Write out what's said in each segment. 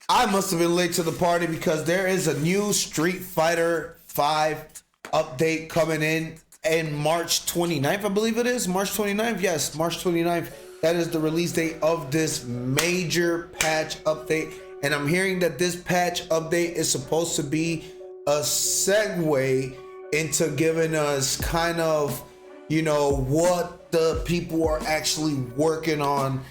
I must have been late to the party because there is a new Street Fighter 5 update coming in March 29th, I believe it is. March 29th? Yes, March 29th. That is the release date of this major patch update. And I'm hearing that this patch update is supposed to be a segue into giving us kind of, you know, what the people are actually working on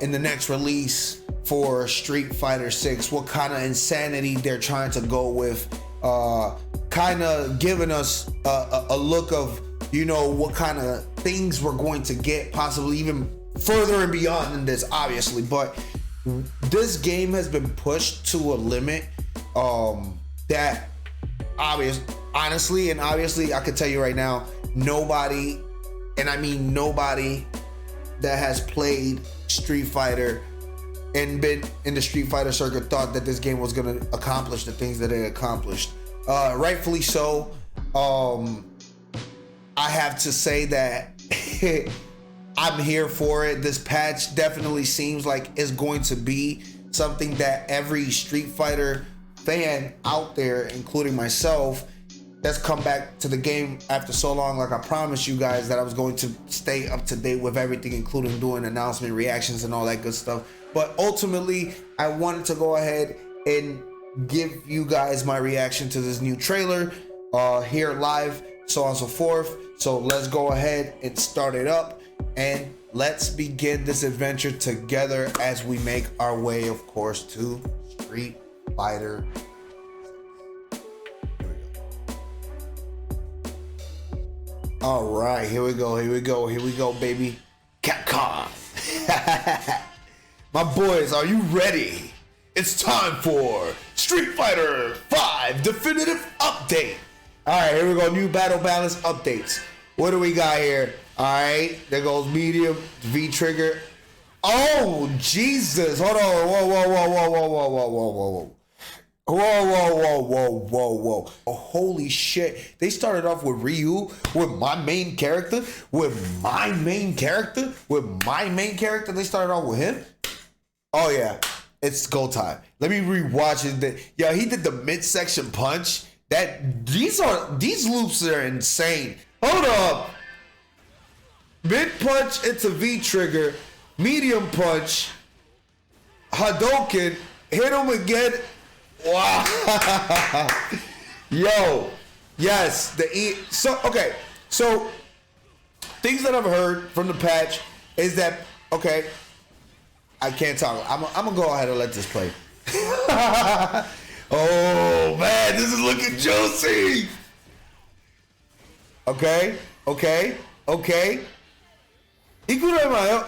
in the next release for Street Fighter 6, what kind of insanity they're trying to go with, kind of giving us a look of, you know, what kind of things we're going to get, possibly even further and beyond than this, obviously. But this game has been pushed to a limit that honestly I can tell you right now, nobody, and I mean nobody, that has played Street Fighter and been in the Street Fighter circuit thought that this game was going to accomplish the things that it accomplished. Rightfully so. I have to say that I'm here for it. This patch definitely seems like it's going to be something that every Street Fighter fan out there, including myself, that's come back to the game after so long. Like I promised you guys that I was going to stay up to date with everything, including doing announcement reactions and all that good stuff. But ultimately, I wanted to go ahead and give you guys my reaction to this new trailer here live, so on and so forth. So let's go ahead and start it up, and let's begin this adventure together as we make our way, of course, to Street Fighter. All right, here we go, baby. Capcom. My boys, are you ready? It's time for Street Fighter 5 Definitive Update. All right, here we go, new battle balance updates. What do we got here? All right, there goes medium, V-trigger. Oh, Jesus, hold on, whoa. Whoa. Oh, holy shit. They started off with Ryu, with my main character. They started off with him. Oh, yeah. It's go time. Let me rewatch it. Yeah, he did the midsection punch. These loops are insane. Hold up. Mid punch into V-trigger. Medium punch. Hadouken. Hit him again. Wow. Yo. Yes. So things that I've heard from the patch is that, okay, I can't talk. I'm gonna go ahead and let this play. Oh man, this is looking juicy. Okay.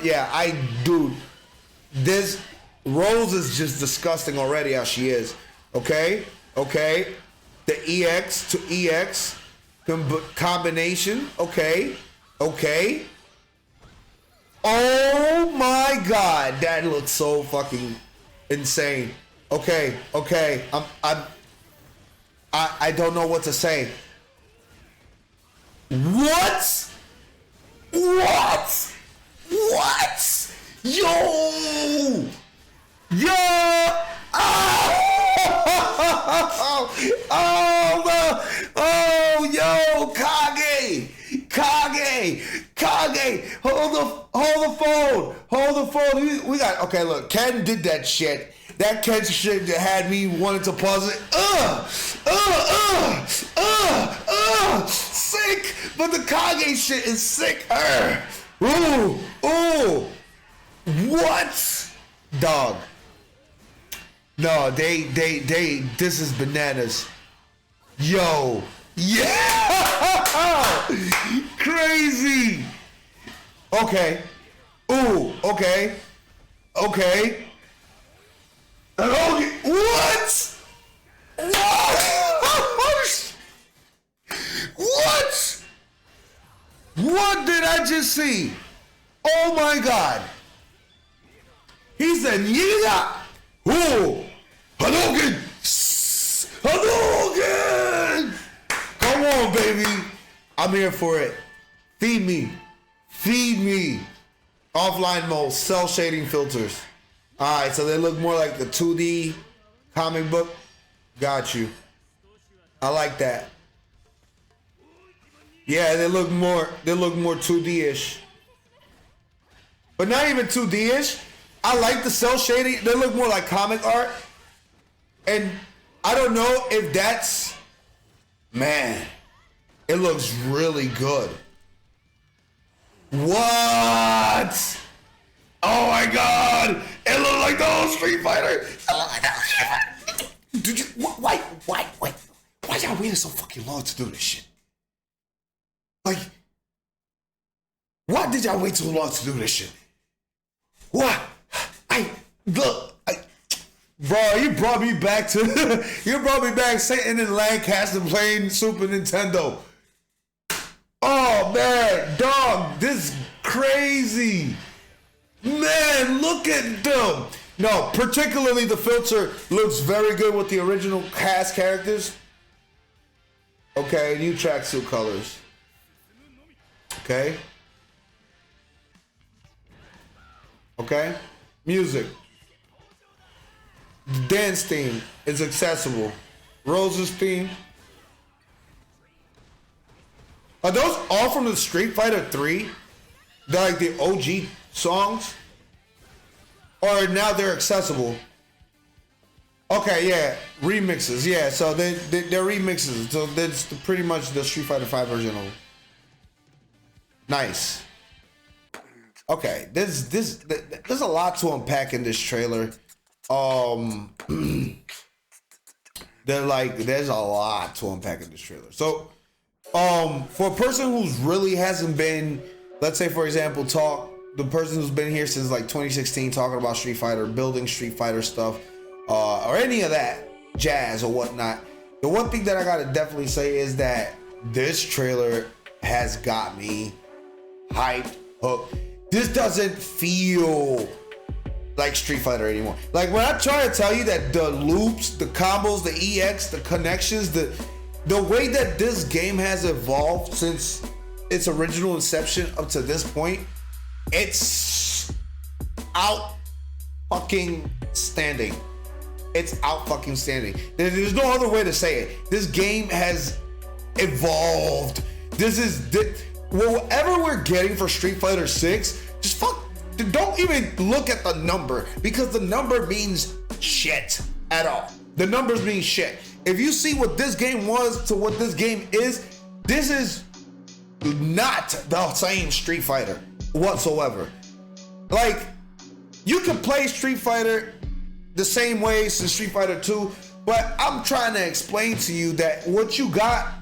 Yeah, dude. This Rose is just disgusting already how she is. Okay. The EX to EX combination. Okay. Oh my God, that looks so fucking insane. Okay. I don't know what to say. What? Yo! Yo, Kage, hold the phone. We got, okay, look, Ken did that shit. That Ken shit that had me wanting to pause it. Sick, but the Kage shit is sick. Ooh, what? Dog. No, this is bananas. Yo, yeah, crazy. Okay. Ooh, okay. What? What did I just see? Oh my God. He said, yeah. Ooh, Hadouken. Come on, baby. I'm here for it. Feed me. Offline mode, cell shading filters. All right, so they look more like the 2D comic book. Got you. I like that. Yeah, they look more 2D-ish. But not even 2D-ish. I like the cell shading. They look more like comic art. And I don't know if that's, man, it looks really good. What? Oh my God! It looked like the old Street Fighter. Dude, why y'all waiting so fucking long to do this shit? Like, why did y'all wait so long to do this shit? What? Bro, you brought me back sitting in Lancaster playing Super Nintendo. Oh man, dog, this is crazy. Man, look at them. No, particularly the filter looks very good with the original cast characters. Okay, new tracksuit colors. Okay. Okay. Music. Dance theme is accessible. Rose's theme. Are those all from the Street Fighter 3? They're like the OG songs? Or now they're accessible? Okay, yeah. Remixes, yeah. So they're remixes. So that's pretty much the Street Fighter 5 version of them. Nice. Okay, there's a lot to unpack in this trailer. There's a lot to unpack in this trailer. So, for a person who's really hasn't been, let's say for example, the person who's been here since like 2016 talking about Street Fighter, building Street Fighter stuff, or any of that jazz or whatnot, the one thing that I gotta definitely say is that this trailer has got me hyped, hooked. This doesn't feel like Street Fighter anymore. Like when I try to tell you that the loops, the combos, the EX, the connections, the way that this game has evolved since its original inception up to this point, it's out fucking standing. It's out fucking standing. There's no other way to say it. This game has evolved. Whatever we're getting for Street Fighter 6, don't even look at the number, because the number means shit at all. The numbers mean shit. If you see what this game was to what this game is, this is not the same Street Fighter whatsoever. Like, you can play Street Fighter the same way since Street Fighter 2, but I'm trying to explain to you that what you got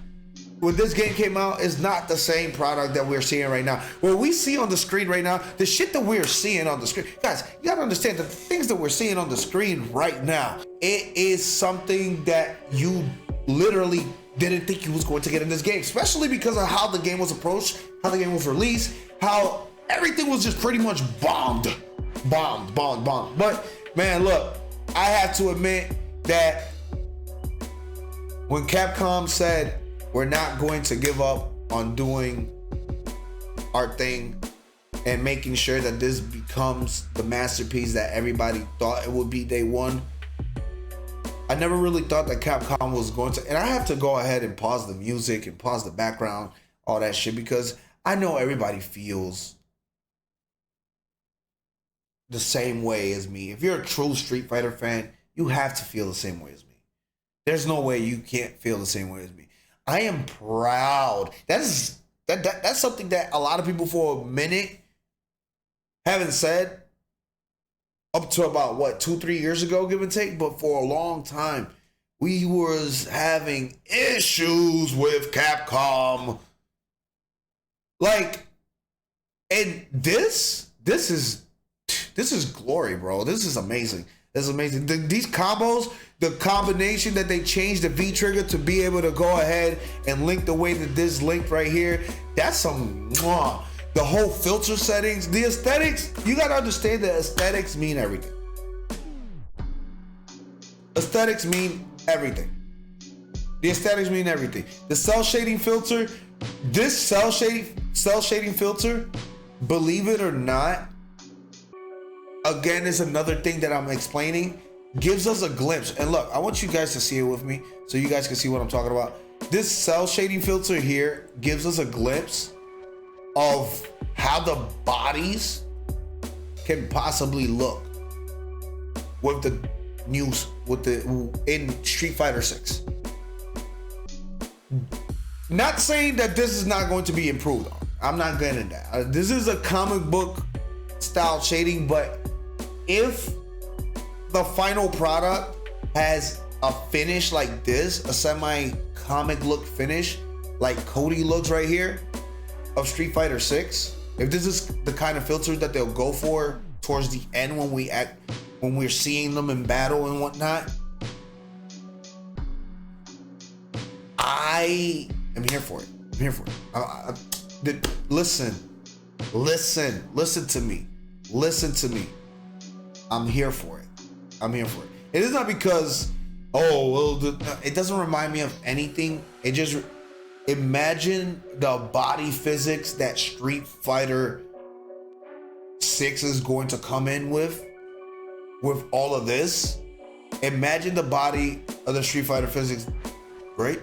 when this game came out is not the same product that we're seeing right now. What we see on the screen right now, the shit that we're seeing on the screen, guys, you gotta understand the things that we're seeing on the screen right now, it is something that you literally didn't think you was going to get in this game, especially because of how the game was approached, how the game was released, how everything was just pretty much bombed. But man, look, I have to admit that when Capcom said, we're not going to give up on doing our thing and making sure that this becomes the masterpiece that everybody thought it would be day one, I never really thought that Capcom was going to, and I have to go ahead and pause the music and pause the background, all that shit, because I know everybody feels the same way as me. If you're a true Street Fighter fan, you have to feel the same way as me. There's no way you can't feel the same way as me. I am proud. That's something that a lot of people for a minute haven't said up to about what, 2-3 years ago, give and take. But for a long time, we was having issues with Capcom. Like, and this is glory, bro. This is amazing. This is amazing. These combos, the combination that they changed the V trigger to be able to go ahead and link the way that this linked right here, that's some mwah. The whole filter settings, the aesthetics, you gotta understand that aesthetics mean everything. Aesthetics mean everything. The aesthetics mean everything. The cell shading filter, this cell shading filter, believe it or not, again, is another thing that I'm explaining, gives us a glimpse. And look, I want you guys to see it with me so you guys can see what I'm talking about. This cell shading filter here gives us a glimpse of how the bodies can possibly look with the in Street Fighter 6. Not saying that this is not going to be improved on. I'm not getting that. This is a comic book style shading, but if the final product has a finish like this, a semi comic look finish like Cody looks right here of Street Fighter 6, if this is the kind of filter that they'll go for towards the end when we're seeing them in battle and whatnot, I am here for it. I'm here for it. Listen to me. Listen to me. I'm here for it. I'm here for it. It is not because, it doesn't remind me of anything. It just, imagine the body physics that Street Fighter 6 is going to come in with all of this. Imagine the body of the Street Fighter physics, right?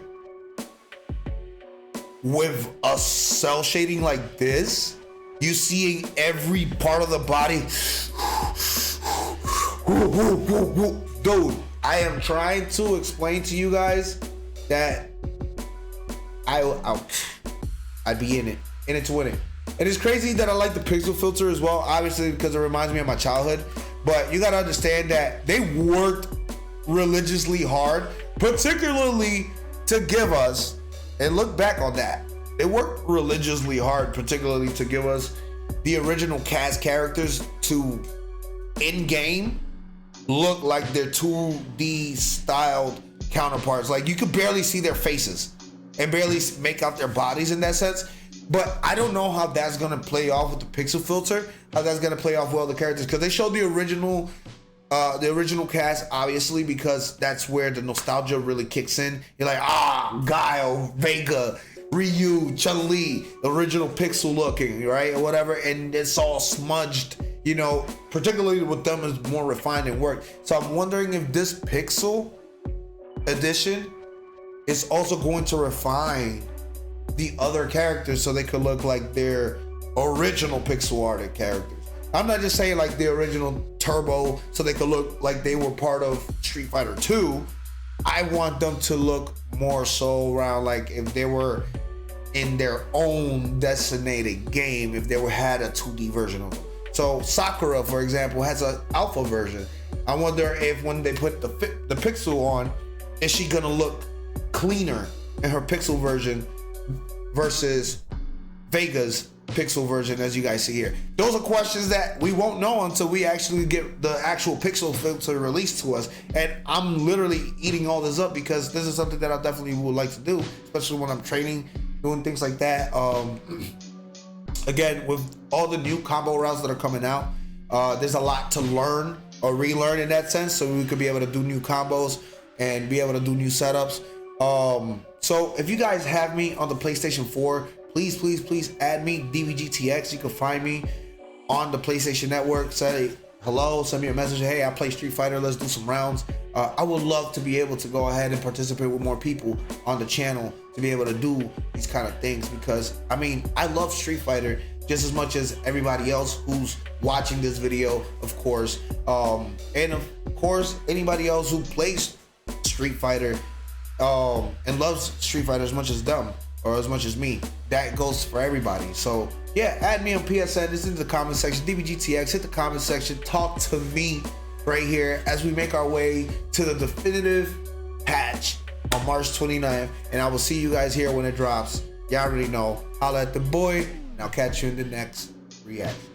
With a cell shading like this, you seeing every part of the body. Dude, I am trying to explain to you guys that I'd be in it to win it. It is crazy that I like the pixel filter as well, obviously because it reminds me of my childhood. But you gotta understand that they worked religiously hard, particularly to give us, and look back on that, they worked religiously hard, particularly to give us the original cast characters to in-game look like their 2D styled counterparts. Like you could barely see their faces and barely make out their bodies in that sense. But I don't know how that's gonna play off with the pixel filter, how that's gonna play off well the characters, because they showed the original cast, obviously, because that's where the nostalgia really kicks in. You're like, Guile, Vega, Ryu, Chun-Li, the original pixel looking, right, or whatever, and it's all smudged, you know, particularly with them is more refined and worked. So I'm wondering if this pixel edition is also going to refine the other characters so they could look like their original pixel arted characters. I'm not just saying like the original Turbo so they could look like they were part of Street Fighter 2. I want them to look more so around like if they were in their own designated game, if they had a 2D version of them. So Sakura, for example, has an alpha version. I wonder if when they put the pixel on, is she gonna look cleaner in her pixel version versus Vega's pixel version, as you guys see here? Those are questions that we won't know until we actually get the actual pixel filter released to us. And I'm literally eating all this up because this is something that I definitely would like to do, especially when I'm training, doing things like that. Again, with all the new combo routes that are coming out, there's a lot to learn or relearn in that sense, so we could be able to do new combos and be able to do new setups. So if you guys have me on the PlayStation 4, please add me, DVGTX. You can find me on the PlayStation Network. Say hello, send me a message. Hey, I play Street Fighter. Let's do some rounds. I would love to be able to go ahead and participate with more people on the channel to be able to do these kind of things, because I mean, I love Street Fighter just as much as everybody else who's watching this video, of course. And of course, anybody else who plays Street Fighter and loves Street Fighter as much as them or as much as me. That goes for everybody. So yeah, add me on PSN. This is in the comment section. DVGTX, hit the comment section. Talk to me right here as we make our way to the definitive patch on March 29th. And I will see you guys here when it drops. Y'all already know. Holla at the boy, and I'll catch you in the next reaction.